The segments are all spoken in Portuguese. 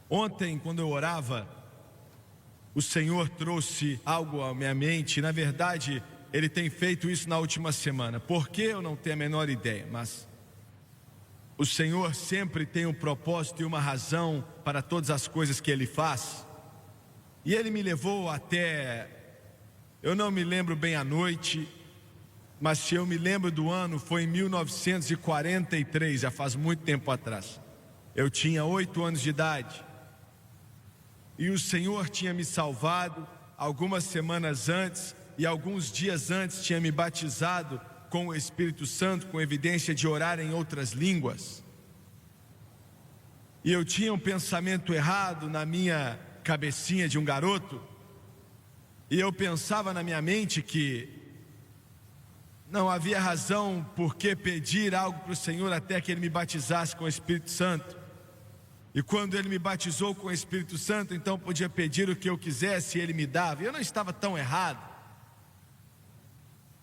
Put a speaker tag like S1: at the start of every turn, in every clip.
S1: Ontem, quando eu orava, o Senhor trouxe algo à minha mente. Na verdade, Ele tem feito isso na última semana. Por que eu não tenho a menor ideia, mas o Senhor sempre tem um propósito e uma razão para todas as coisas que Ele faz. E Ele me levou até, eu não me lembro bem a noite, mas se eu me lembro do ano, foi em 1943, já faz muito tempo atrás. Eu tinha 8 anos de idade. E o Senhor tinha me salvado algumas semanas antes, e alguns dias antes tinha me batizado com o Espírito Santo, com evidência de orar em outras línguas. E eu tinha um pensamento errado na minha cabecinha de um garoto, e eu pensava na minha mente que não havia razão por que pedir algo para o Senhor até que Ele me batizasse com o Espírito Santo. E quando Ele me batizou com o Espírito Santo, então podia pedir o que eu quisesse e Ele me dava. E eu não estava tão errado.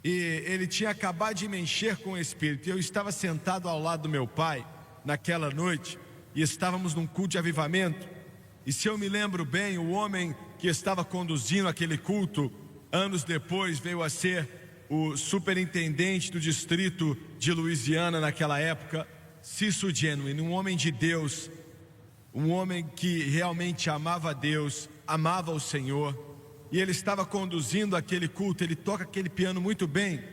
S1: E Ele tinha acabado de me encher com o Espírito. E eu estava sentado ao lado do meu pai naquela noite, e estávamos num culto de avivamento. E se eu me lembro bem, o homem que estava conduzindo aquele culto, anos depois veio a ser o superintendente do distrito de Louisiana naquela época, Cecil Genuine, um homem de Deus, um homem que realmente amava a Deus, amava o Senhor, e ele estava conduzindo aquele culto. Ele toca aquele piano muito bem,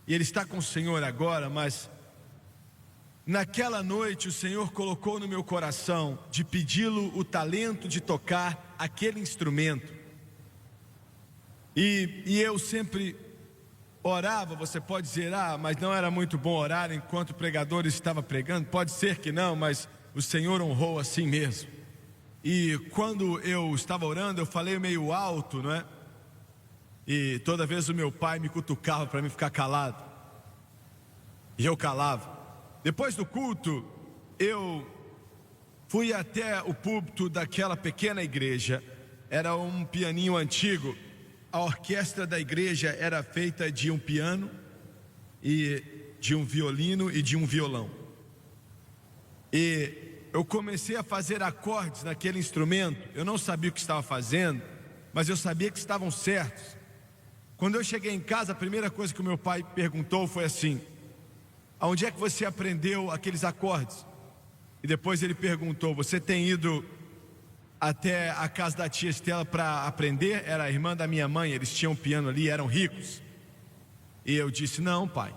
S1: e ele está com o Senhor agora, mas naquela noite o Senhor colocou no meu coração de pedi-lo o talento de tocar aquele instrumento. E eu sempre orava. Você pode dizer, mas não era muito bom orar enquanto o pregador estava pregando. Pode ser que não, mas o Senhor honrou assim mesmo. E quando eu estava orando, eu falei meio alto, não é? E toda vez o meu pai me cutucava para mim ficar calado, e eu calava. Depois do culto, eu fui até o púlpito daquela pequena igreja. Era um pianinho antigo. A orquestra da igreja era feita de um piano, e de um violino e de um violão. E eu comecei a fazer acordes naquele instrumento. Eu não sabia o que estava fazendo, mas eu sabia que estavam certos. Quando eu cheguei em casa, a primeira coisa que o meu pai perguntou foi assim: aonde é que você aprendeu aqueles acordes? E depois ele perguntou: você tem ido até a casa da tia Estela para aprender? Era a irmã da minha mãe, eles tinham um piano ali, eram ricos. E eu disse: não, pai.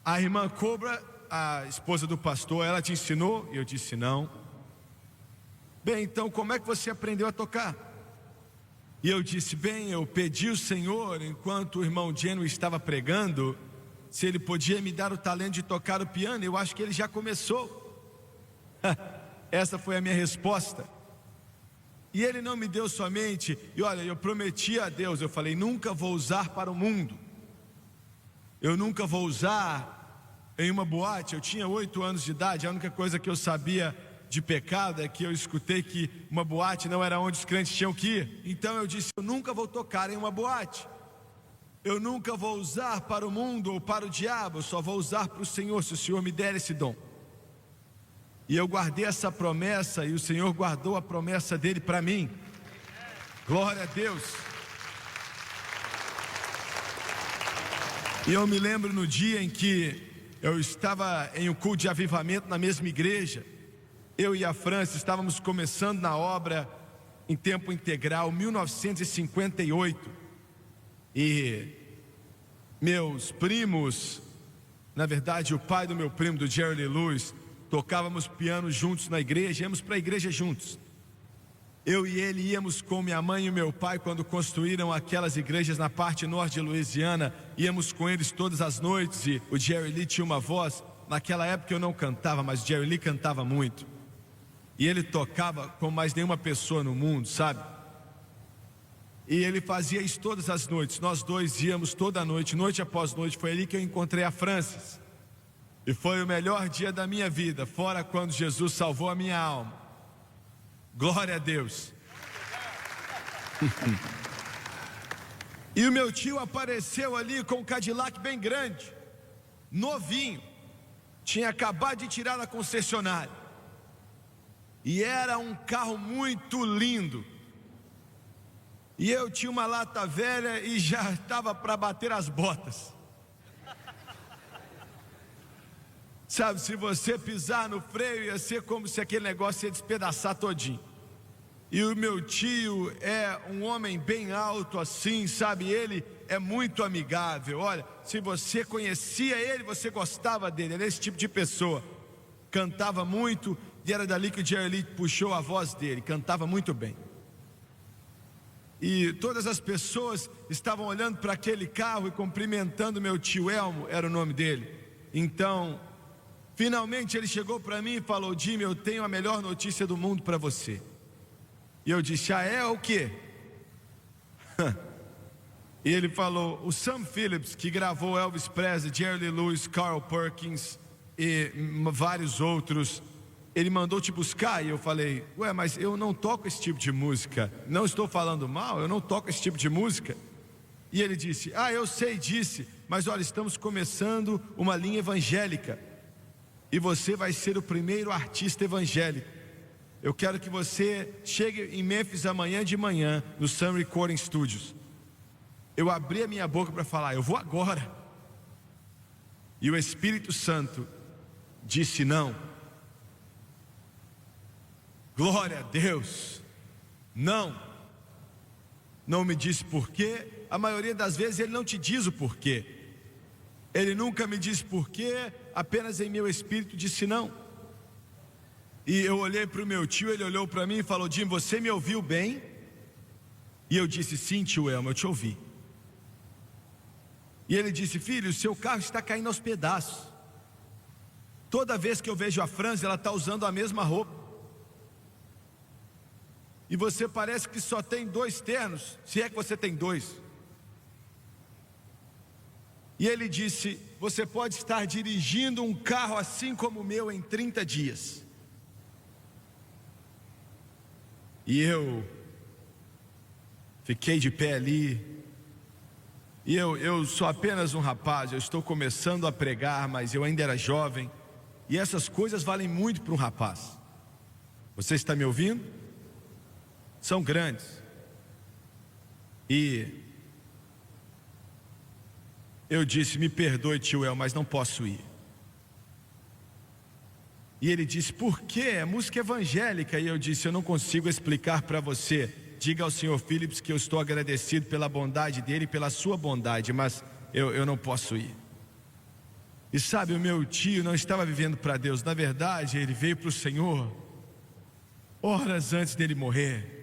S1: A irmã Cobra, a esposa do pastor, ela te ensinou? E eu disse: não. Bem, então como é que você aprendeu a tocar? E eu disse: bem, eu pedi ao Senhor, enquanto o irmão Geno estava pregando, se ele podia me dar o talento de tocar o piano. Eu acho que ele já começou. Essa foi a minha resposta. E ele não me deu somente, e olha, eu prometi a Deus, eu falei: nunca vou usar para o mundo, eu nunca vou usar em uma boate. Eu tinha 8 anos de idade, a única coisa que eu sabia de pecado é que eu escutei que uma boate não era onde os crentes tinham que ir. Então eu disse: eu nunca vou tocar em uma boate, eu nunca vou usar para o mundo ou para o diabo, eu só vou usar para o Senhor, se o Senhor me der esse dom. E eu guardei essa promessa, e o Senhor guardou a promessa dele para mim. Glória a Deus. E eu me lembro no dia em que eu estava em um culto de avivamento na mesma igreja. Eu e a França estávamos começando na obra em tempo integral, 1958. E meus primos, na verdade o pai do meu primo, do Jerry Lee Lewis, tocávamos piano juntos na igreja, íamos para a igreja juntos. Eu e ele íamos com minha mãe e meu pai quando construíram aquelas igrejas na parte norte de Louisiana. Íamos com eles todas as noites, e o Jerry Lee tinha uma voz. Naquela época eu não cantava, mas o Jerry Lee cantava muito. E ele tocava como mais nenhuma pessoa no mundo, sabe? E ele fazia isso todas as noites. Nós dois íamos toda noite, noite após noite. Foi ali que eu encontrei a Francis. E foi o melhor dia da minha vida, fora quando Jesus salvou a minha alma. Glória a Deus. E o meu tio apareceu ali com um Cadillac bem grande, novinho, tinha acabado de tirar da concessionária. E era um carro muito lindo. E eu tinha uma lata velha e já estava para bater as botas. Sabe, se você pisar no freio, ia ser como se aquele negócio ia despedaçar todinho. E o meu tio é um homem bem alto assim, sabe, ele é muito amigável. Olha, se você conhecia ele, você gostava dele, ele é esse tipo de pessoa. Cantava muito, e era dali que o Jerry Lee puxou a voz dele, cantava muito bem. E todas as pessoas estavam olhando para aquele carro e cumprimentando meu tio Elmo, era o nome dele. Então, finalmente ele chegou para mim e falou: Jimmy, eu tenho a melhor notícia do mundo para você. E eu disse: ah, é o quê? E ele falou: o Sam Phillips, que gravou Elvis Presley, Jerry Lee Lewis, Carl Perkins e vários outros, ele mandou te buscar. E eu falei: ué, mas eu não toco esse tipo de música. Não estou falando mal, eu não toco esse tipo de música. E ele disse: ah, eu sei, mas olha, estamos começando uma linha evangélica e você vai ser o primeiro artista evangélico. Eu quero que você chegue em Memphis amanhã de manhã, no Sun Recording Studios. Eu abri a minha boca para falar: eu vou agora. E o Espírito Santo disse: não. Glória a Deus. Não. Não me disse porquê. A maioria das vezes ele não te diz o porquê. Ele nunca me disse porquê, apenas em meu espírito disse não. E eu olhei para o meu tio, ele olhou para mim e falou: Jim, você me ouviu bem? E eu disse: sim, tio Elmo, eu te ouvi. E ele disse: filho, o seu carro está caindo aos pedaços. Toda vez que eu vejo a Franzi, ela está usando a mesma roupa. E você parece que só tem 2 ternos, se é que você tem 2. E ele disse: você pode estar dirigindo um carro assim como o meu em 30 dias. E eu fiquei de pé ali. E eu sou apenas um rapaz, eu estou começando a pregar, mas eu ainda era jovem. E essas coisas valem muito para um rapaz. Você está me ouvindo? São grandes. E eu disse: me perdoe, tio El, mas não posso ir. E ele disse: por quê? É música evangélica. E eu disse: eu não consigo explicar para você. Diga ao Sr. Phillips que eu estou agradecido pela bondade dele e pela sua bondade, mas eu não posso ir. E sabe, o meu tio não estava vivendo para Deus. Na verdade, ele veio para o Senhor horas antes dele morrer.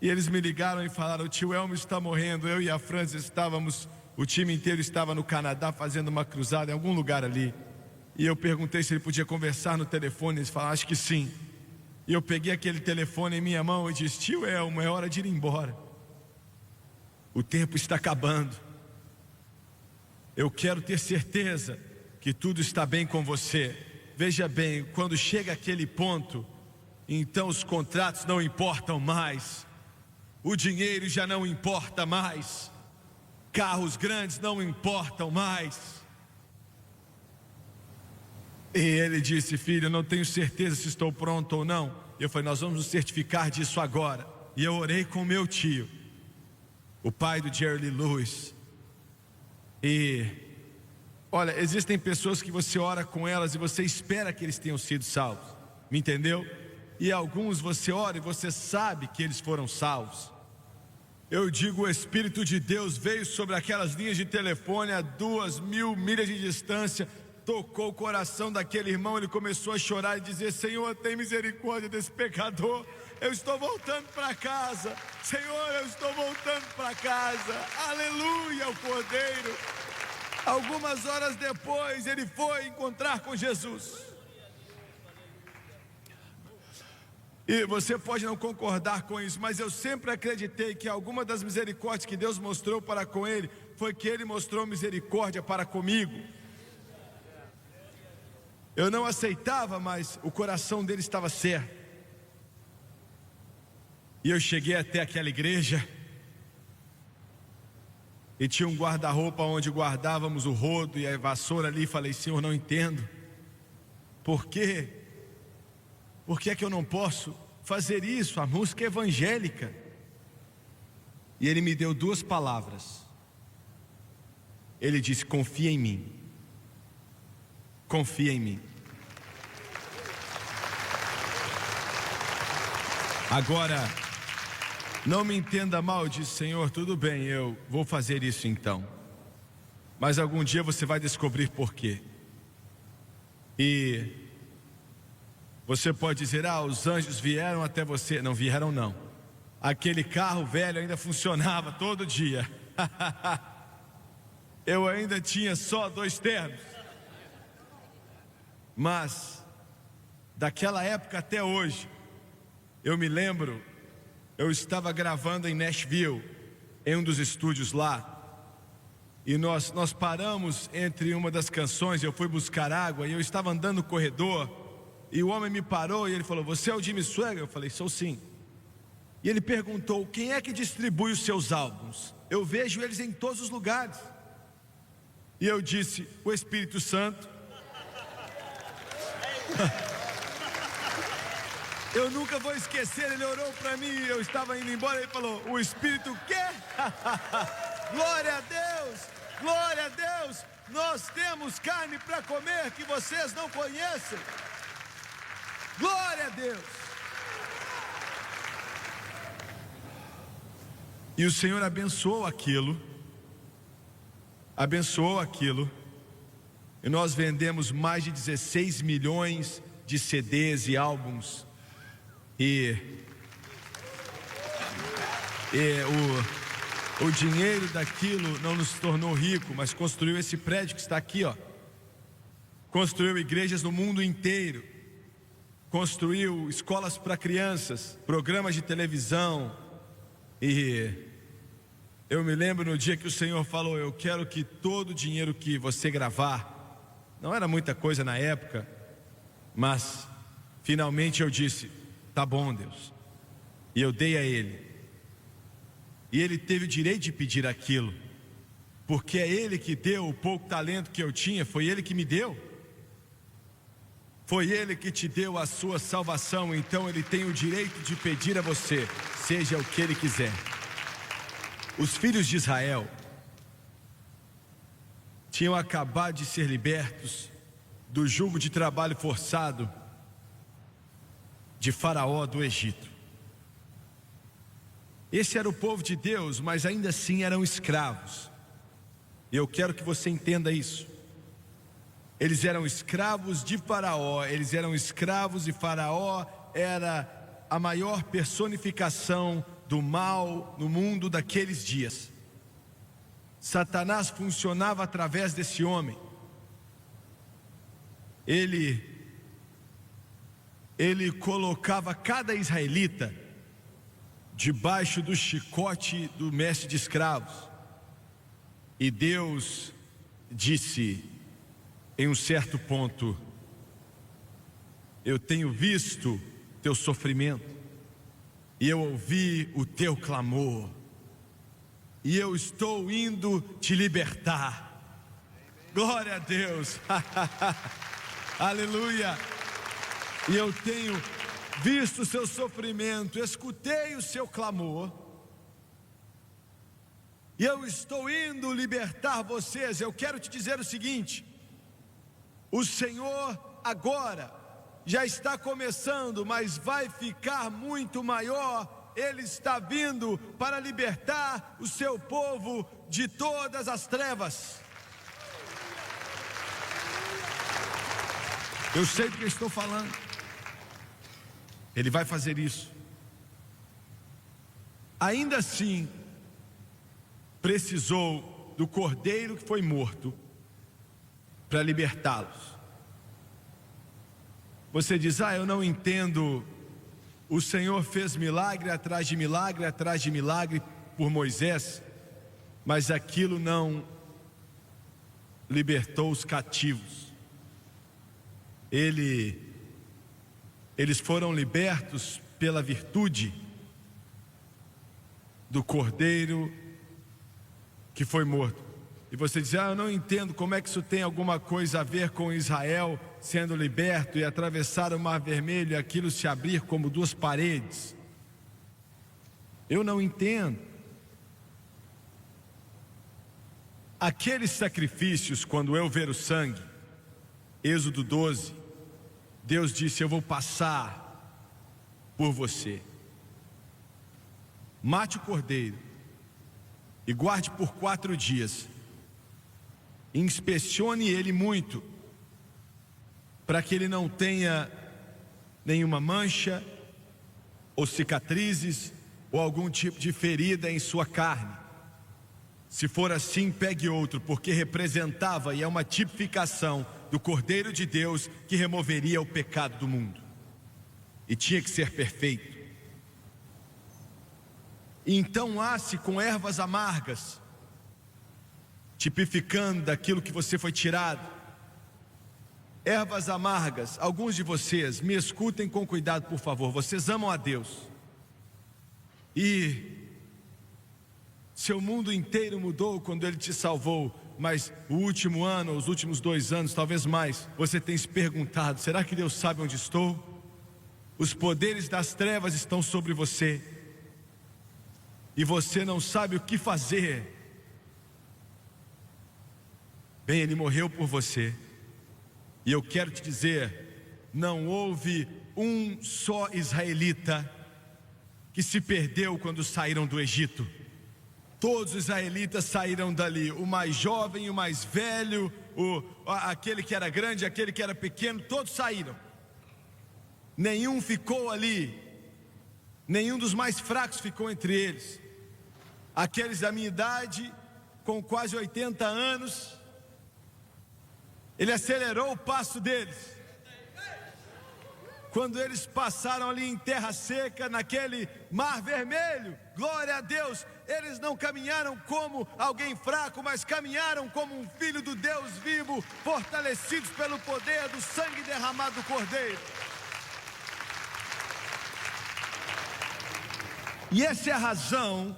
S1: E eles me ligaram e falaram: o tio Elmo está morrendo. Eu e a Francis estávamos, o time inteiro estava no Canadá fazendo uma cruzada em algum lugar ali. E eu perguntei se ele podia conversar no telefone. Eles falaram: acho que sim. E eu peguei aquele telefone em minha mão e disse: tio Elmo, é hora de ir embora. O tempo está acabando. Eu quero ter certeza que tudo está bem com você. Veja bem, quando chega aquele ponto, então os contratos não importam mais. O dinheiro já não importa mais. Carros grandes não importam mais. E ele disse: filho, eu não tenho certeza se estou pronto ou não. Eu falei: nós vamos nos certificar disso agora. E eu orei com meu tio, o pai do Jerry Lee Lewis. E olha, existem pessoas que você ora com elas e você espera que eles tenham sido salvos. Me entendeu? E alguns você ora e você sabe que eles foram salvos. Eu digo: o Espírito de Deus veio sobre aquelas linhas de telefone a 2.000 milhas de distância, tocou o coração daquele irmão. Ele começou a chorar e dizer: Senhor, tem misericórdia desse pecador. Eu estou voltando para casa. Senhor, eu estou voltando para casa. Aleluia, o Cordeiro. Algumas horas depois ele foi encontrar com Jesus. E você pode não concordar com isso, mas eu sempre acreditei que alguma das misericórdias que Deus mostrou para com ele foi que ele mostrou misericórdia para comigo. Eu não aceitava, mas o coração dele estava certo. E eu cheguei até aquela igreja e tinha um guarda-roupa onde guardávamos o rodo e a vassoura ali. E falei: Senhor, não entendo por que por que é que eu não posso fazer isso? A música é evangélica. E ele me deu 2 palavras. Ele disse: confia em mim. Confia em mim. Agora, não me entenda mal, disse: Senhor, tudo bem, eu vou fazer isso então. Mas algum dia você vai descobrir por quê. E você pode dizer: os anjos vieram até você. Não vieram não. Aquele carro velho ainda funcionava todo dia. Eu ainda tinha só 2 ternos. Mas daquela época até hoje, eu me lembro, eu estava gravando em Nashville, em um dos estúdios lá. E nós paramos entre uma das canções. Eu fui buscar água e eu estava andando no corredor, e o homem me parou e ele falou: você é o Jimmy Swaggart? Eu falei: sou sim. E ele perguntou: quem é que distribui os seus álbuns? Eu vejo eles em todos os lugares. E eu disse: o Espírito Santo. Eu nunca vou esquecer, ele orou para mim, eu estava indo embora, ele falou: o Espírito quer? Glória a Deus, glória a Deus. Nós temos carne para comer que vocês não conhecem. Glória a Deus. E o Senhor abençoou aquilo, e nós vendemos mais de 16 milhões de CDs e álbuns. E o dinheiro daquilo não nos tornou rico, mas construiu esse prédio que está aqui, ó. Construiu igrejas no mundo inteiro, construiu escolas para crianças, programas de televisão. E eu me lembro no dia que o Senhor falou: eu quero que todo o dinheiro que você gravar, não era muita coisa na época, mas finalmente eu disse: tá bom, Deus. E eu dei a ele. E ele teve o direito de pedir aquilo, porque é ele que deu o pouco talento que eu tinha, foi ele que me deu. Foi ele que te deu a sua salvação, então ele tem o direito de pedir a você, seja o que ele quiser. Os filhos de Israel tinham acabado de ser libertos do jugo de trabalho forçado de Faraó do Egito. Esse era o povo de Deus, mas ainda assim eram escravos. E eu quero que você entenda isso. Eles eram escravos de Faraó, eles eram escravos, e Faraó era a maior personificação do mal no mundo daqueles dias. Satanás funcionava através desse homem. Ele colocava cada israelita debaixo do chicote do mestre de escravos. E Deus disse em um certo ponto: eu tenho visto teu sofrimento, e eu ouvi o teu clamor, e eu estou indo te libertar. Glória a Deus. Aleluia. E eu tenho visto o seu sofrimento, escutei o seu clamor, e eu estou indo libertar vocês. Eu quero te dizer o seguinte: o Senhor agora já está começando, mas vai ficar muito maior. Ele está vindo para libertar o seu povo de todas as trevas. Eu sei do que eu estou falando. Ele vai fazer isso. Ainda assim, precisou do cordeiro que foi morto para libertá-los. Você diz: eu não entendo. O Senhor fez milagre atrás de milagre atrás de milagre por Moisés, mas aquilo não libertou os cativos. Eles foram libertos pela virtude do cordeiro que foi morto. E você diz: eu não entendo como é que isso tem alguma coisa a ver com Israel. sendo liberto e atravessar o Mar Vermelho e aquilo se abrir como duas paredes. Eu não entendo. Aqueles sacrifícios, quando eu ver o sangue, Êxodo 12, Deus disse: eu vou passar por você. Mate o cordeiro e guarde por 4 dias. Inspecione ele muito, para que ele não tenha nenhuma mancha ou cicatrizes ou algum tipo de ferida em sua carne. Se for assim, pegue outro, porque representava e é uma tipificação do Cordeiro de Deus que removeria o pecado do mundo. E tinha que ser perfeito. E então asse com ervas amargas, tipificando daquilo que você foi tirado. Ervas amargas. Alguns de vocês, me escutem com cuidado, por favor. Vocês amam a Deus e seu mundo inteiro mudou quando Ele te salvou, mas o último ano, os últimos 2 anos, talvez mais, você tem se perguntado: será que Deus sabe onde estou? Os poderes das trevas estão sobre você e você não sabe o que fazer. Bem, Ele morreu por você. E eu quero te dizer, não houve um só israelita que se perdeu quando saíram do Egito. Todos os israelitas saíram dali, o mais jovem, o mais velho, aquele que era grande, aquele que era pequeno, todos saíram. Nenhum ficou ali, nenhum dos mais fracos ficou entre eles. Aqueles da minha idade, com quase 80 anos, Ele acelerou o passo deles. Quando eles passaram ali em terra seca, naquele Mar Vermelho, glória a Deus, eles não caminharam como alguém fraco, mas caminharam como um filho do Deus vivo, fortalecidos pelo poder do sangue derramado do Cordeiro. E essa é a razão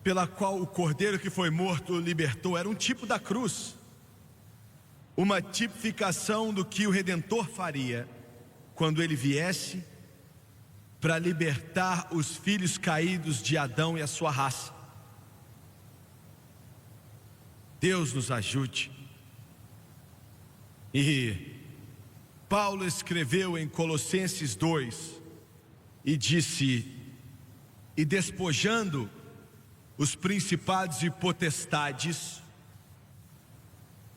S1: pela qual o Cordeiro que foi morto libertou. Era um tipo da cruz, uma tipificação do que o Redentor faria quando ele viesse para libertar os filhos caídos de Adão e a sua raça. Deus nos ajude. E Paulo escreveu em Colossenses 2 e disse: e despojando os principados e potestades,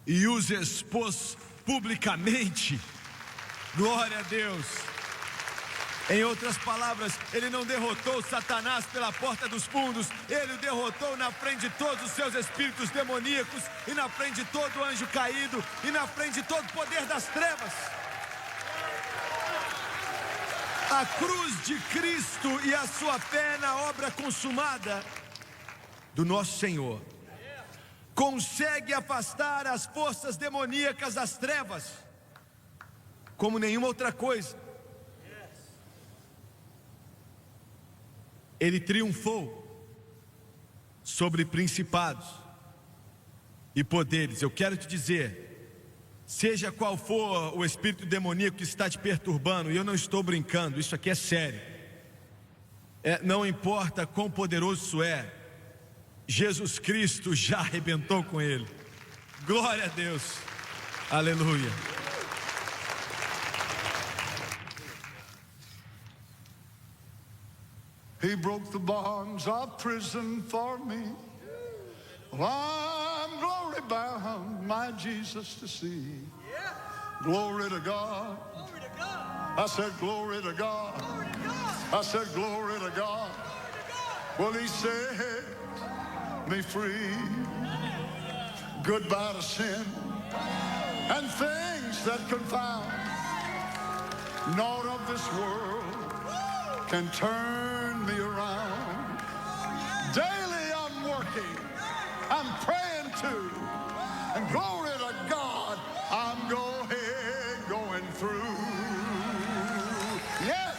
S1: e os expôs publicamente. Glória a Deus. Em outras palavras, ele não derrotou Satanás pela porta dos fundos, ele o derrotou na frente de todos os seus espíritos demoníacos, e na frente de todo anjo caído, e na frente de todo poder das trevas. A cruz de Cristo e a sua fé na obra consumada do nosso Senhor consegue afastar as forças demoníacas das trevas como nenhuma outra coisa. Ele triunfou sobre principados e poderes. Eu quero te dizer, seja qual for o espírito demoníaco que está te perturbando, e eu não estou brincando, isso aqui é sério, não importa quão poderoso isso é, Jesus Cristo já arrebentou com ele. Glória a Deus. Aleluia.
S2: He broke the bonds of prison for me. Well, I'm glory bound, my Jesus to see. Glory to God. I said glory to God. I said glory to God. Well, he set me free. Goodbye to sin and things that confound. Naught of this world can turn me around. Daily I'm working, I'm praying too, and glory to God, I'm going through. Yes.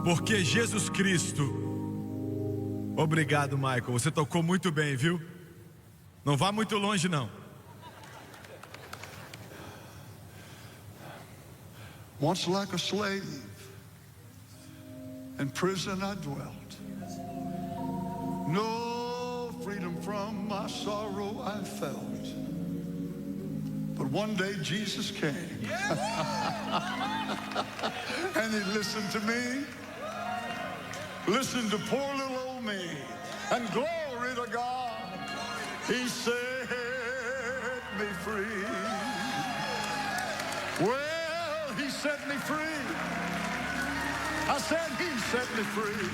S1: Porque Jesus Cristo, obrigado, Michael, você tocou muito bem, viu? Não vá muito longe, não.
S2: Once like a slave, in prison I dwelt. No freedom from my sorrow I felt. But one day Jesus came. And he listened to me. Listened to poor little old me. And glory to God, he set me free. Well, he set me free. I said he set me free.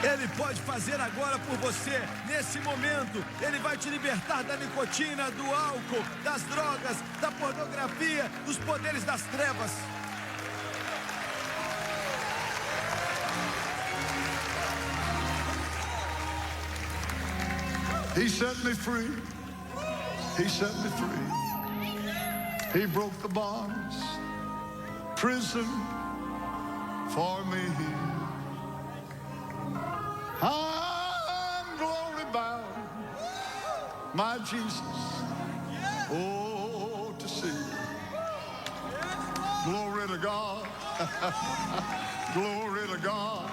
S1: Ele pode fazer agora por você, nesse momento. Ele vai te libertar da nicotina, do álcool, das drogas, da pornografia, dos poderes das trevas.
S2: He set me free. He set me free. He broke the bonds, prison for me. I'm glory bound, my Jesus, oh, to see. Glory to God, glory to God,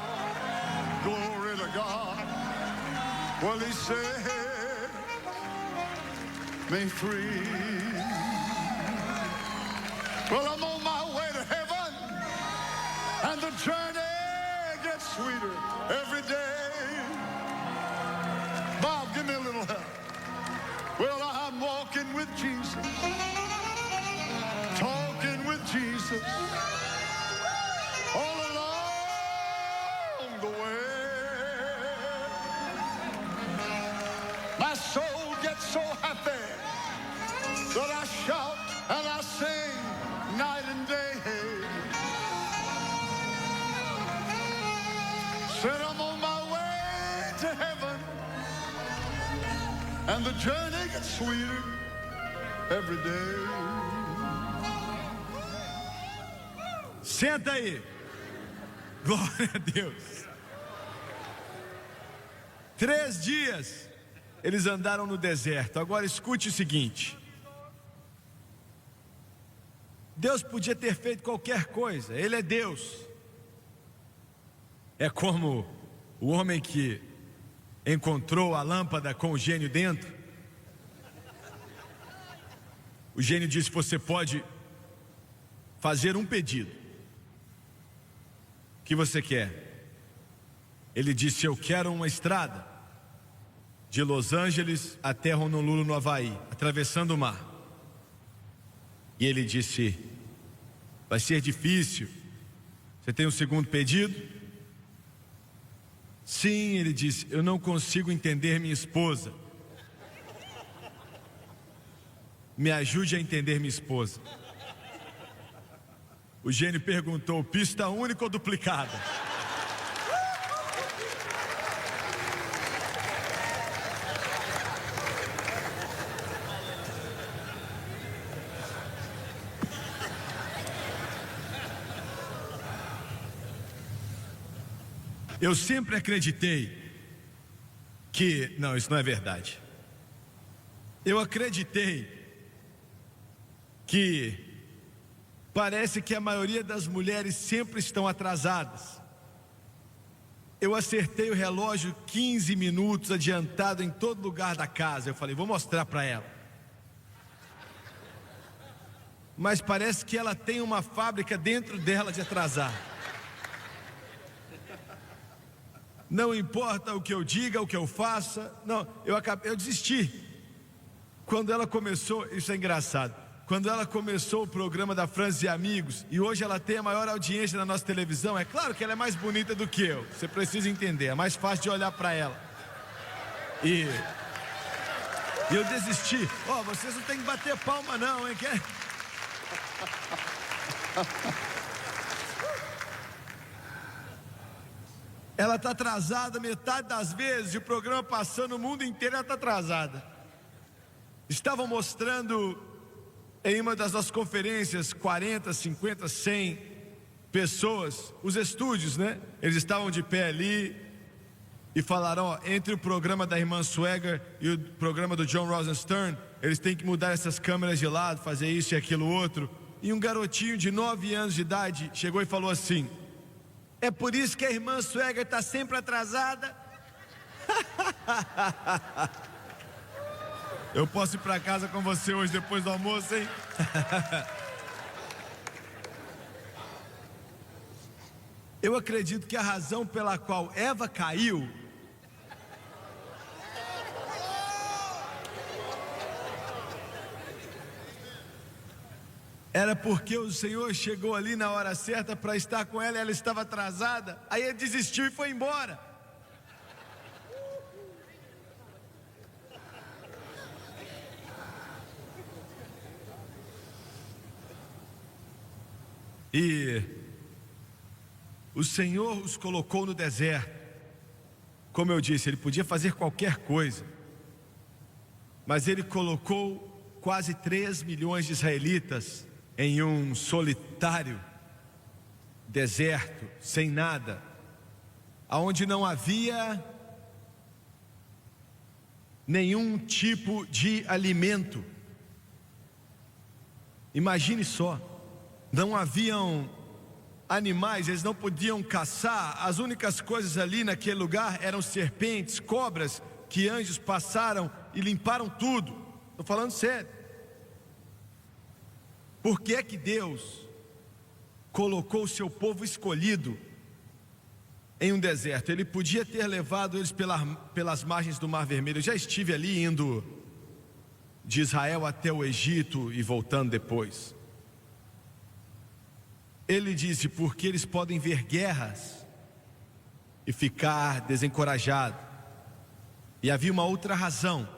S2: glory to God. Well, he set me free. Well, I'm on my way to heaven, and the journey gets sweeter every day. Bob, give me a little help. Well, I'm walking with Jesus, talking with Jesus, all along the way. My soul gets so happy that I shout and I sing night and day. Said I'm on my way to heaven, and the journey gets sweeter every day.
S1: Senta aí. Glória a Deus. 3 dias eles andaram no deserto. Agora escute o seguinte. Deus podia ter feito qualquer coisa. Ele é Deus. É como o homem que encontrou a lâmpada com o gênio dentro. O gênio disse: você pode fazer um pedido. O que você quer? Ele disse: eu quero uma estrada de Los Angeles até Honolulu, no Havaí, atravessando o mar. E ele disse: vai ser difícil. Você tem um segundo pedido? Sim, ele disse: eu não consigo entender minha esposa. Me ajude a entender minha esposa. O gênio perguntou: pista única ou duplicada? Eu sempre acreditei que... Não, isso não é verdade. Eu acreditei que parece que a maioria das mulheres sempre estão atrasadas. Eu acertei o relógio 15 minutos adiantado em todo lugar da casa. Eu falei: vou mostrar para ela. Mas parece que ela tem uma fábrica dentro dela de atrasar. Não importa o que eu diga, o que eu faça. Não, eu desisti. Quando ela começou, isso é engraçado. Quando ela começou o programa da França e Amigos, e hoje ela tem a maior audiência na nossa televisão, é claro que ela é mais bonita do que eu. Você precisa entender, é mais fácil de olhar para ela. E eu desisti. Vocês não tem que bater palma não, hein? Ela está atrasada metade das vezes, e o programa passando o mundo inteiro, ela está atrasada. Estavam mostrando em uma das nossas conferências 40, 50, 100 pessoas, os estúdios, né? Eles estavam de pé ali, e falaram, ó, entre o programa da irmã Swagger e o programa do John Rosenstern, eles têm que mudar essas câmeras de lado, fazer isso e aquilo outro. E um garotinho de 9 anos de idade chegou e falou assim: é por isso que a irmã Swagger está sempre atrasada? Eu posso ir para casa com você hoje depois do almoço, hein? Eu acredito que a razão pela qual Eva caiu era porque o Senhor chegou ali na hora certa para estar com ela e ela estava atrasada. Aí ele desistiu e foi embora. E o Senhor os colocou no deserto. Como eu disse, ele podia fazer qualquer coisa, mas ele colocou quase 3 milhões de israelitas em um solitário deserto, sem nada, aonde não havia nenhum tipo de alimento. Imagine só, não haviam animais, eles não podiam caçar. As únicas coisas ali naquele lugar eram serpentes, cobras, que anjos passaram e limparam tudo. Estou falando sério. Por que é que Deus colocou o seu povo escolhido em um deserto? Ele podia ter levado eles pelas margens do Mar Vermelho. Eu já estive ali indo de Israel até o Egito e voltando depois. Ele disse, porque eles podem ver guerras e ficar desencorajados. E havia uma outra razão.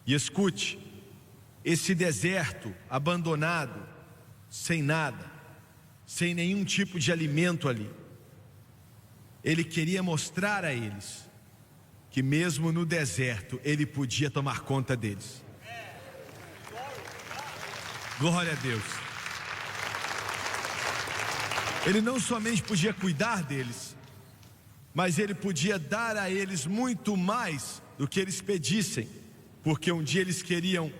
S1: E escute, esse deserto abandonado, sem nada, sem nenhum tipo de alimento ali, ele queria mostrar a eles que mesmo no deserto ele podia tomar conta deles. Glória a Deus. Ele não somente podia cuidar deles, mas ele podia dar a eles muito mais do que eles pedissem, porque um dia eles queriam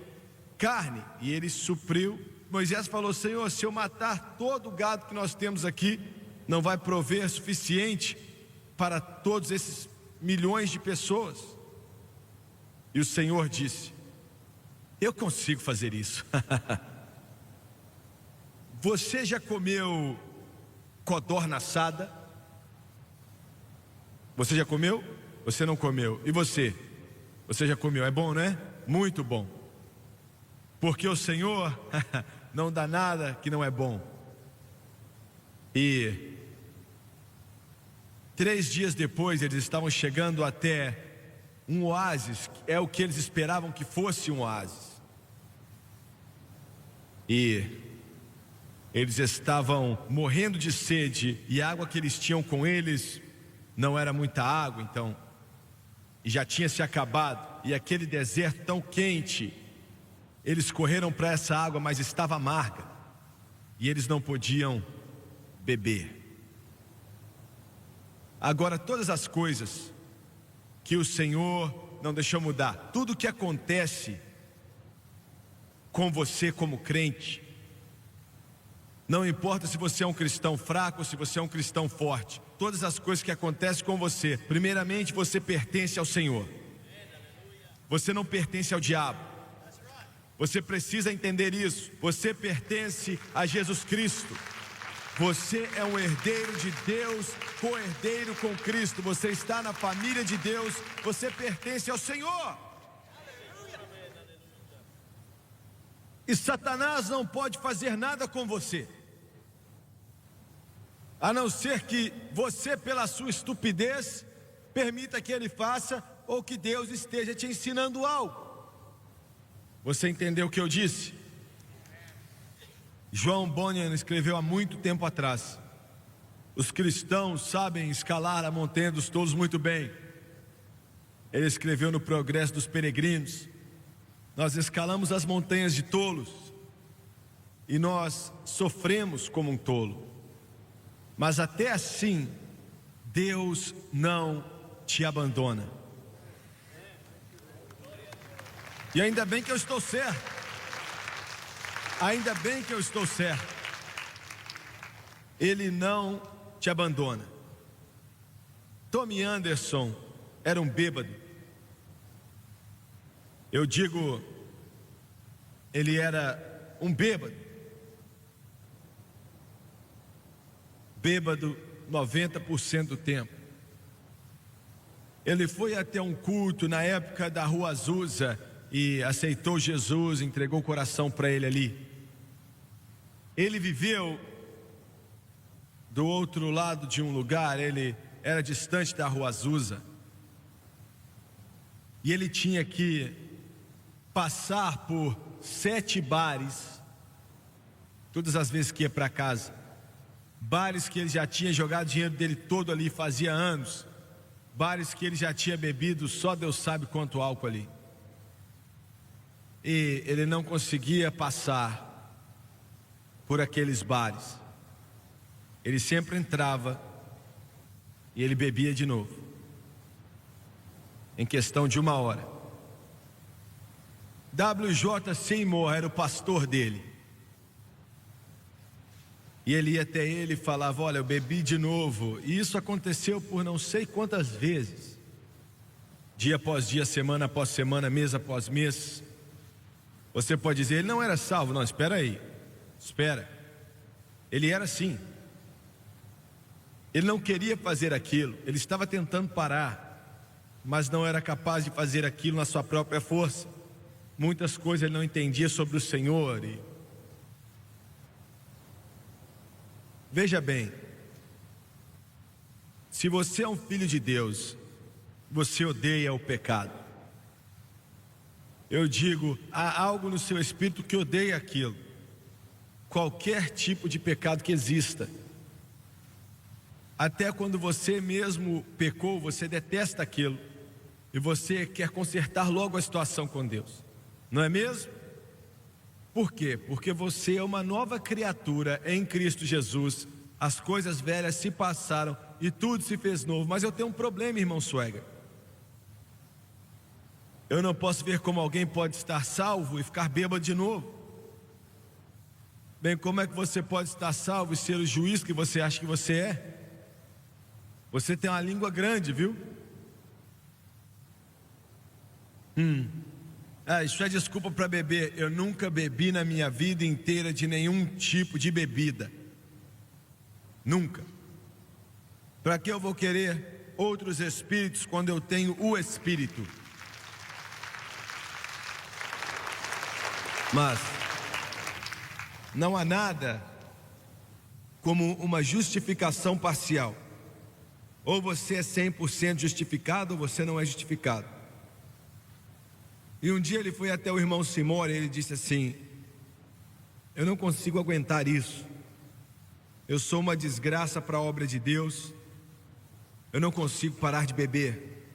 S1: carne e ele supriu. Moisés falou: Senhor, se eu matar todo o gado que nós temos aqui, não vai prover suficiente para todos esses milhões de pessoas. E o Senhor disse: eu consigo fazer isso. Você já comeu codorna assada? Você já comeu? Você não comeu. E você? Você já comeu? É bom, não é? Muito bom. Porque o Senhor não dá nada que não é bom. E 3 dias depois eles estavam chegando até um oásis, é o que eles esperavam que fosse um oásis. E eles estavam morrendo de sede e a água que eles tinham com eles não era muita água, então, e já tinha se acabado. E aquele deserto tão quente, eles correram para essa água, mas estava amarga e eles não podiam beber. Agora, todas as coisas que o Senhor não deixou mudar, tudo que acontece com você como crente, não importa se você é um cristão fraco ou se você é um cristão forte, todas as coisas que acontecem com você, primeiramente você pertence ao Senhor. Você não pertence ao diabo. Você precisa entender isso. Você pertence a Jesus Cristo. Você é um herdeiro de Deus, co-herdeiro com Cristo. Você está na família de Deus. Você pertence ao Senhor. E Satanás não pode fazer nada com você, a não ser que você, pela sua estupidez, permita que ele faça, ou que Deus esteja te ensinando algo. Você entendeu o que eu disse? João Bunyan escreveu há muito tempo atrás: os cristãos sabem escalar a montanha dos tolos muito bem. Ele escreveu no Progresso dos Peregrinos: nós escalamos as montanhas de tolos e nós sofremos como um tolo, mas até assim Deus não te abandona. E ainda bem que eu estou certo. Ainda bem que eu estou certo. Ele não te abandona. Tommy Anderson era um bêbado. Eu digo, ele era um bêbado. Bêbado 90% do tempo. Ele foi até um culto na época da Rua Azusa e aceitou Jesus, entregou o coração para ele ali. Ele viveu do outro lado de um lugar, ele era distante da Rua Azusa. E ele tinha que passar por 7 bares, todas as vezes que ia para casa. Bares que ele já tinha jogado dinheiro dele todo ali, fazia anos. Bares que ele já tinha bebido, só Deus sabe quanto álcool ali. E ele não conseguia passar por aqueles bares. Ele sempre entrava e ele bebia de novo. Em questão de 1 hora. W.J. Seymour era o pastor dele. E ele ia até ele e falava: olha, eu bebi de novo. E isso aconteceu por não sei quantas vezes. Dia após dia, semana após semana, mês após mês. Você pode dizer, ele não era salvo. Não, espera aí. Espera. Ele era sim. Ele não queria fazer aquilo. Ele estava tentando parar, mas não era capaz de fazer aquilo na sua própria força. Muitas coisas ele não entendia sobre o Senhor. Veja bem, se você é um filho de Deus, você odeia o pecado. Eu digo, há algo no seu espírito que odeia aquilo. Qualquer tipo de pecado que exista. Até quando você mesmo pecou, você detesta aquilo. E você quer consertar logo a situação com Deus. Não é mesmo? Por quê? Porque você é uma nova criatura em Cristo Jesus. As coisas velhas se passaram e tudo se fez novo. Mas eu tenho um problema, irmão Swagger. Eu não posso ver como alguém pode estar salvo e ficar bêbado de novo. Bem, como é que você pode estar salvo e ser o juiz que você acha que você é? Você tem uma língua grande, viu? Isso é desculpa para beber. Eu nunca bebi na minha vida inteira de nenhum tipo de bebida. Nunca. Para que eu vou querer outros espíritos quando eu tenho o Espírito? Mas não há nada como uma justificação parcial. Ou você é 100% justificado ou você não é justificado. E um dia ele foi até o irmão Seymour e ele disse assim: eu não consigo aguentar isso. Eu sou uma desgraça para a obra de Deus. Eu não consigo parar de beber.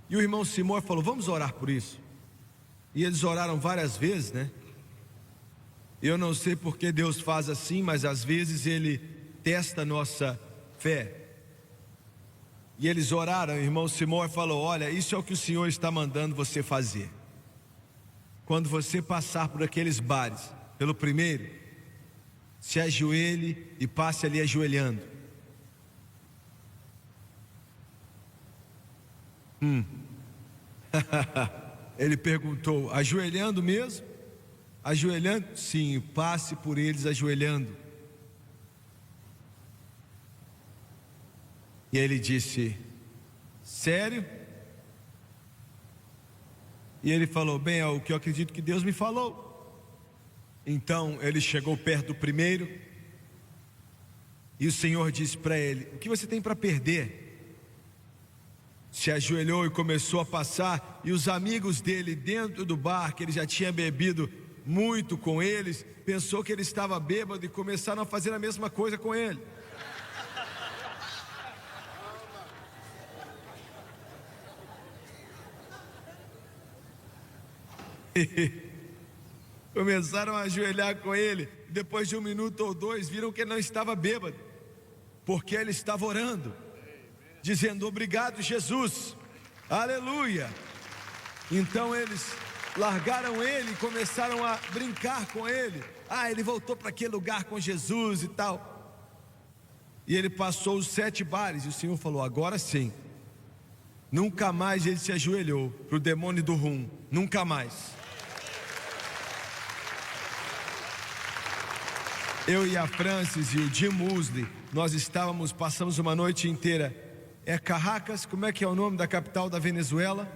S1: E o irmão Seymour falou: vamos orar por isso. E eles oraram várias vezes, né? Eu não sei porque Deus faz assim, mas às vezes Ele testa a nossa fé. E eles oraram, o irmão Seymour falou: olha, isso é o que o Senhor está mandando você fazer. Quando você passar por aqueles bares, pelo primeiro, se ajoelhe e passe ali ajoelhando. Ele perguntou: ajoelhando mesmo? Ajoelhando? Sim, passe por eles ajoelhando. E ele disse: sério? E ele falou: bem, é o que eu acredito que Deus me falou. Então ele chegou perto do primeiro e o Senhor disse para ele: o que você tem para perder? Se ajoelhou e começou a passar. E os amigos dele dentro do bar, que ele já tinha bebido muito com eles, pensou que ele estava bêbado e começaram a fazer a mesma coisa com ele. Começaram a ajoelhar com ele. Depois de 1 minuto ou 2, viram que ele não estava bêbado, porque ele estava orando. dizendo: obrigado, Jesus, aleluia. Então eles largaram ele e começaram a brincar com ele. Ele voltou para aquele lugar com Jesus e tal. E ele passou os 7 bares e o Senhor falou: agora sim. Nunca mais ele se ajoelhou para o demônio do rum, nunca mais. Eu e a Francis e o Jim Musley, nós passamos uma noite inteira. É Caracas, como é que é o nome da capital da Venezuela?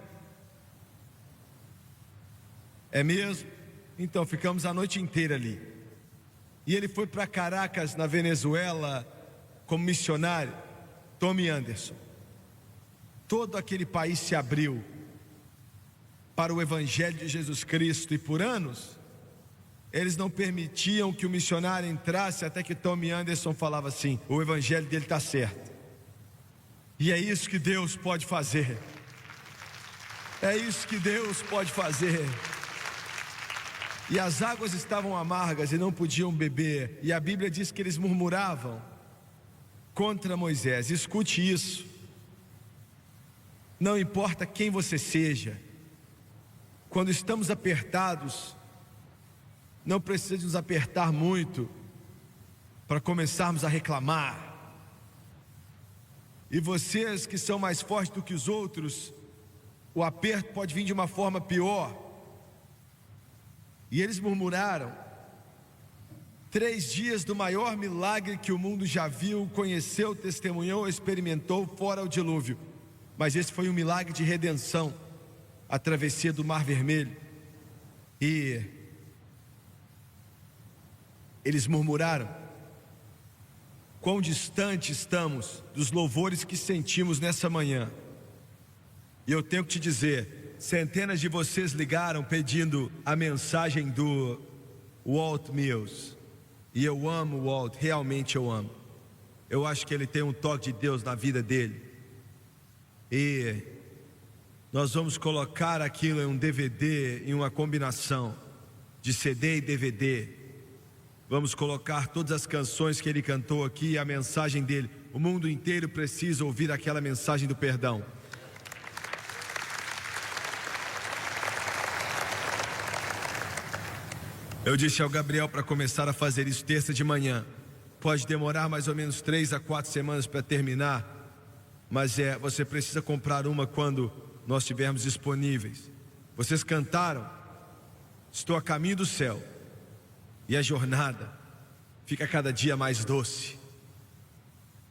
S1: É mesmo? Então ficamos a noite inteira ali. E ele foi para Caracas, na Venezuela, como missionário, Tommy Anderson. Todo aquele país se abriu para o Evangelho de Jesus Cristo, e por anos eles não permitiam que o missionário entrasse, até que Tommy Anderson falava assim: o Evangelho dele está certo. E é isso que Deus pode fazer. É isso que Deus pode fazer. E as águas estavam amargas e não podiam beber, e a Bíblia diz que eles murmuravam contra Moisés. Escute isso. Não importa quem você seja, quando estamos apertados, não precisa de nos apertar muito para começarmos a reclamar. E vocês que são mais fortes do que os outros, o aperto pode vir de uma forma pior. E eles murmuraram. 3 dias do maior milagre que o mundo já viu, conheceu, testemunhou, experimentou, fora o dilúvio. Mas esse foi um milagre de redenção, a travessia do Mar Vermelho. E eles murmuraram. Quão distante estamos dos louvores que sentimos nessa manhã. E eu tenho que te dizer, centenas de vocês ligaram pedindo a mensagem do Walt Mills. E eu amo o Walt, realmente eu amo. Eu acho que ele tem um toque de Deus na vida dele. E nós vamos colocar aquilo em um DVD, em uma combinação de CD e DVD. Vamos colocar todas as canções que ele cantou aqui e a mensagem dele. O mundo inteiro precisa ouvir aquela mensagem do perdão. Eu disse ao Gabriel para começar a fazer isso terça de manhã. Pode demorar mais ou menos 3 a 4 semanas para terminar, mas você precisa comprar uma quando nós estivermos disponíveis. Vocês cantaram: estou a caminho do céu, e a jornada fica cada dia mais doce.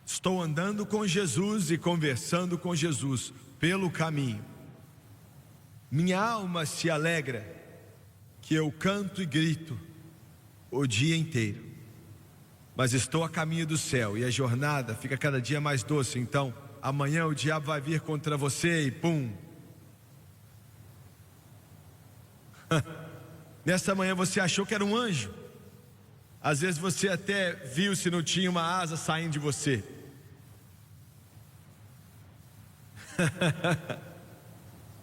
S1: Estou andando com Jesus e conversando com Jesus pelo caminho. Minha alma se alegra, que eu canto e grito o dia inteiro. Mas estou a caminho do céu e a jornada fica cada dia mais doce. Então amanhã o diabo vai vir contra você e pum. Nessa manhã você achou que era um anjo. Às vezes você até viu se não tinha uma asa saindo de você.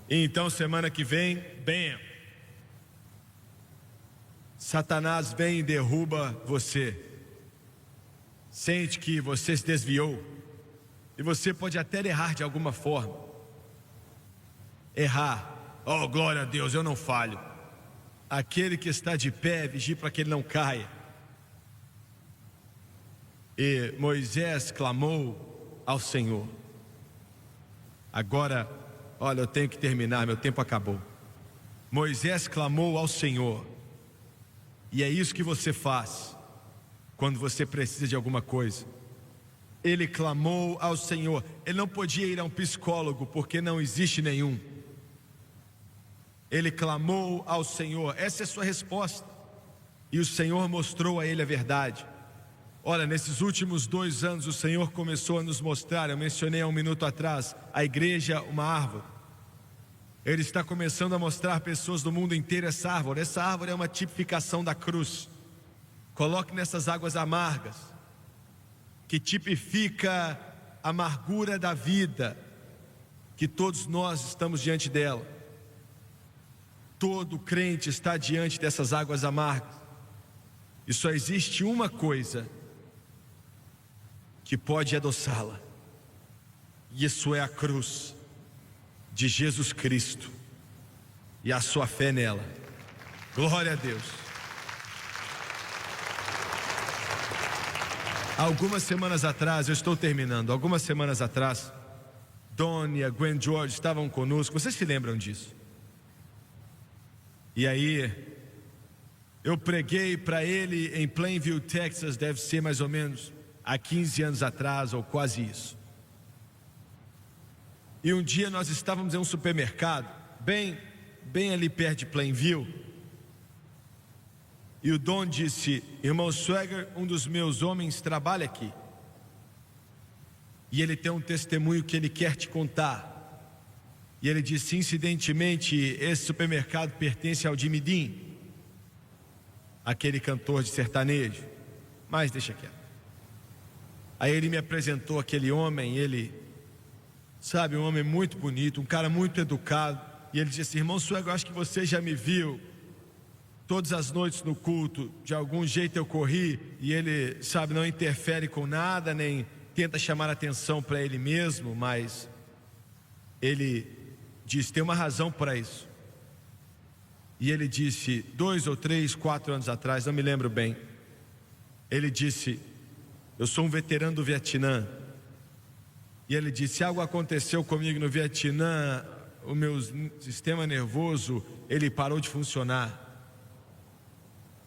S1: Então semana que vem, bem, Satanás vem e derruba você. Sente que você se desviou. E você pode até errar de alguma forma. Errar. Oh, glória a Deus, eu não falho. Aquele que está de pé, vigie para que ele não caia. E Moisés clamou ao Senhor. Agora, olha, eu tenho que terminar, meu tempo acabou. Moisés clamou ao Senhor. E é isso que você faz quando você precisa de alguma coisa. Ele clamou ao Senhor. Ele não podia ir a um psicólogo, porque não existe nenhum. Ele clamou ao Senhor. Essa é a sua resposta. E o Senhor mostrou a ele a verdade. Olha, nesses últimos 2 anos o Senhor começou a nos mostrar. Eu mencionei há um minuto atrás, a igreja, uma árvore. Ele está começando a mostrar pessoas do mundo inteiro essa árvore. Essa árvore é uma tipificação da cruz. Coloque nessas águas amargas, que tipifica a amargura da vida, que todos nós estamos diante dela. Todo crente está diante dessas águas amargas. E só existe uma coisa que pode adoçá-la. Isso é a cruz de Jesus Cristo e a sua fé nela. Glória a Deus. Algumas semanas atrás, eu estou terminando, algumas semanas atrás, Don e a Gwen George estavam conosco, vocês se lembram disso? E aí, eu preguei para ele em Plainview, Texas, deve ser mais ou menos há 15 anos atrás, ou quase isso. E um dia nós estávamos em um supermercado, bem ali perto de Plainview, e o Don disse: irmão Swagger, um dos meus homens trabalha aqui, e ele tem um testemunho que ele quer te contar. E ele disse: incidentemente, esse supermercado pertence ao Jimmy Dean, aquele cantor de sertanejo, mas deixa quieto. Aí ele me apresentou aquele homem, ele, sabe, um homem muito bonito, um cara muito educado, e ele disse: irmão Swagger, eu acho que você já me viu todas as noites no culto, de algum jeito eu corri, e ele, sabe, não interfere com nada, nem tenta chamar atenção para ele mesmo, mas ele diz: tem uma razão para isso. E ele disse, 2 ou 3, 4 anos atrás, não me lembro bem, ele disse: eu sou um veterano do Vietnã. E ele disse: se algo aconteceu comigo no Vietnã, o meu sistema nervoso, ele parou de funcionar.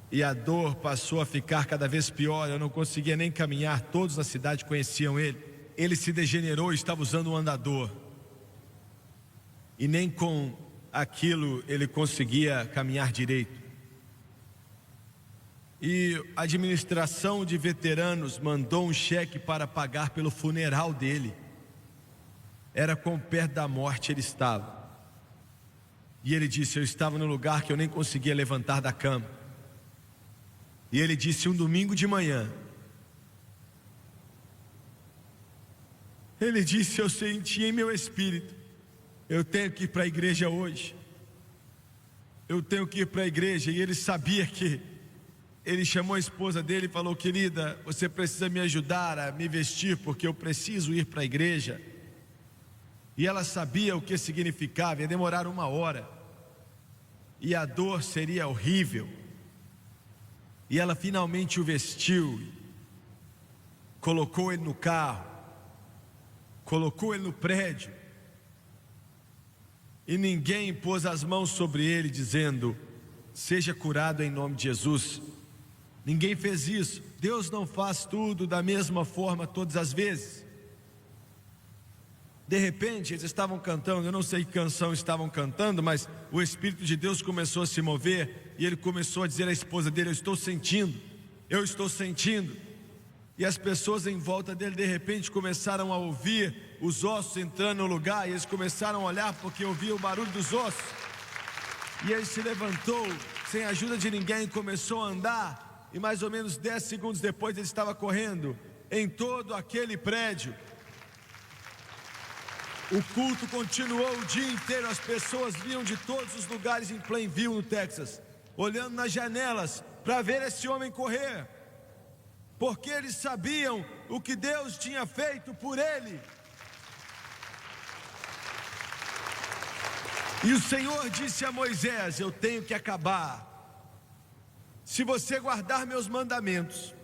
S1: E a dor passou a ficar cada vez pior, eu não conseguia nem caminhar, todos na cidade conheciam ele. Ele se degenerou e estava usando um andador. E nem com aquilo ele conseguia caminhar direito. E a administração de veteranos mandou um cheque para pagar pelo funeral dele. Era quão perto da morte ele estava. E ele disse: eu estava no lugar que eu nem conseguia levantar da cama. E ele disse: um domingo de manhã, ele disse: eu senti em meu espírito, eu tenho que ir para a igreja hoje, eu tenho que ir para a igreja. E ele sabia que, ele chamou a esposa dele e falou: querida, você precisa me ajudar a me vestir, porque eu preciso ir para a igreja. E ela sabia o que significava, ia demorar 1 hora, e a dor seria horrível. E ela finalmente o vestiu, colocou ele no carro, colocou ele no prédio, e ninguém pôs as mãos sobre ele dizendo: seja curado em nome de Jesus. Ninguém fez isso. Deus não faz tudo da mesma forma todas as vezes. De repente eles estavam cantando, eu não sei que canção estavam cantando, mas o Espírito de Deus começou a se mover, e ele começou a dizer à esposa dele: eu estou sentindo. E as pessoas em volta dele de repente começaram a ouvir os ossos entrando no lugar, e eles começaram a olhar porque ouviam o barulho dos ossos. E ele se levantou sem a ajuda de ninguém e começou a andar, e mais ou menos 10 segundos depois ele estava correndo em todo aquele prédio. O culto continuou o dia inteiro, as pessoas vinham de todos os lugares em Plainview, no Texas, olhando nas janelas para ver esse homem correr, porque eles sabiam o que Deus tinha feito por ele. E o Senhor disse a Moisés: eu tenho que acabar. Se você guardar meus mandamentos,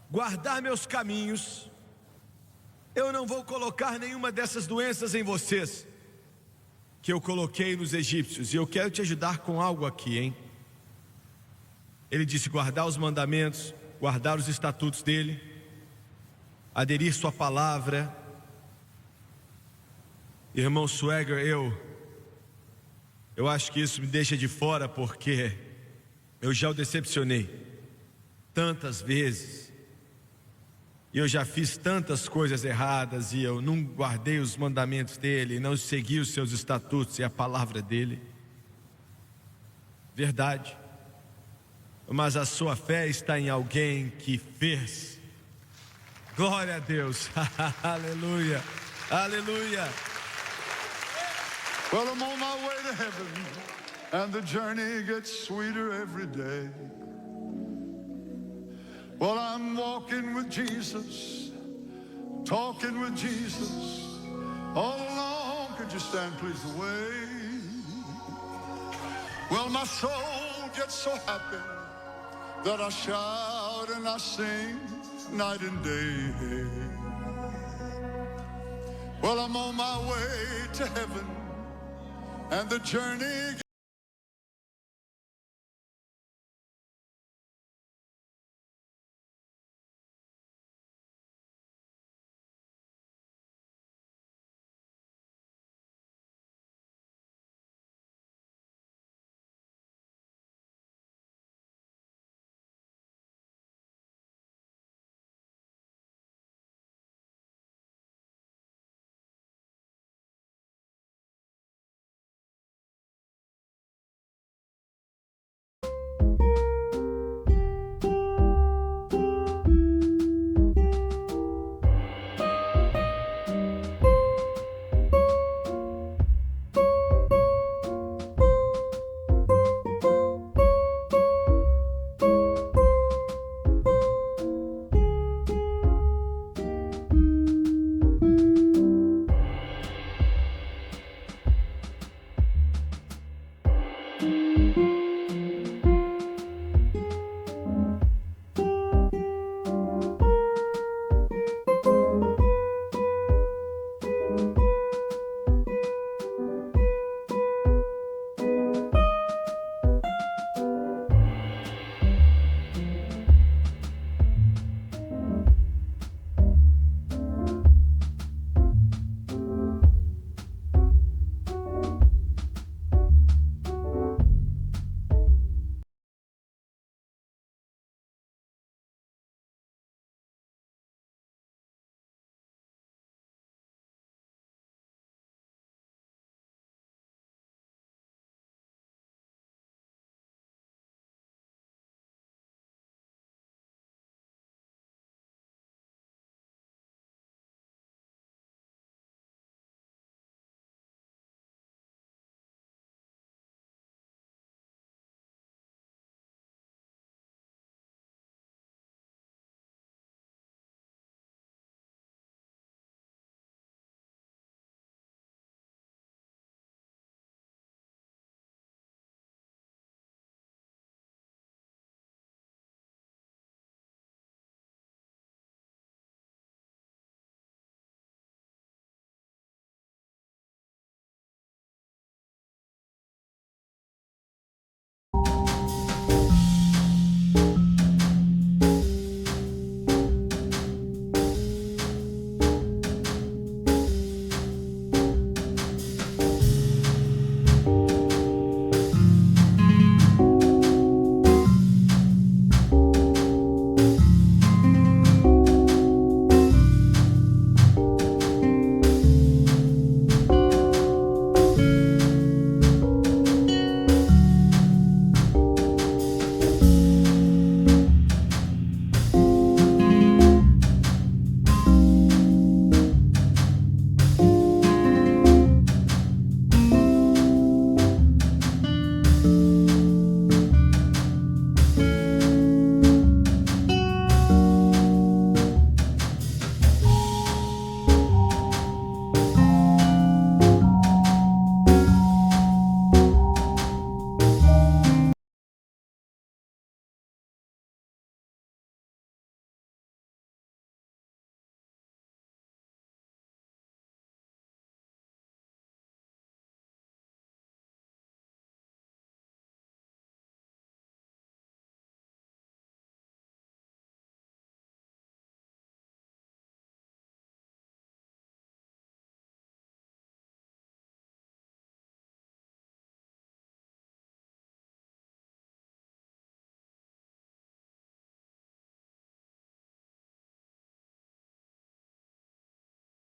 S1: guardar meus caminhos, eu não vou colocar nenhuma dessas doenças em vocês que eu coloquei nos egípcios. E eu quero te ajudar com algo aqui, hein? Ele disse: guardar os mandamentos, guardar os estatutos dele, aderir sua palavra. Irmão Swagger, eu acho que isso me deixa de fora, porque eu já o decepcionei tantas vezes, e eu já fiz tantas coisas erradas, e eu não guardei os mandamentos dele, não segui os seus estatutos e a palavra dele. Verdade. Mas a sua fé está em alguém que fez. Glória a Deus. Aleluia, aleluia.
S2: Well, I'm on my way to heaven, and the journey gets sweeter every day. Well, I'm walking with Jesus, talking with Jesus all alone. Could you stand please away? Well, my soul gets so happy that I shout and I sing night and day. Well, I'm on my way to heaven, and the journey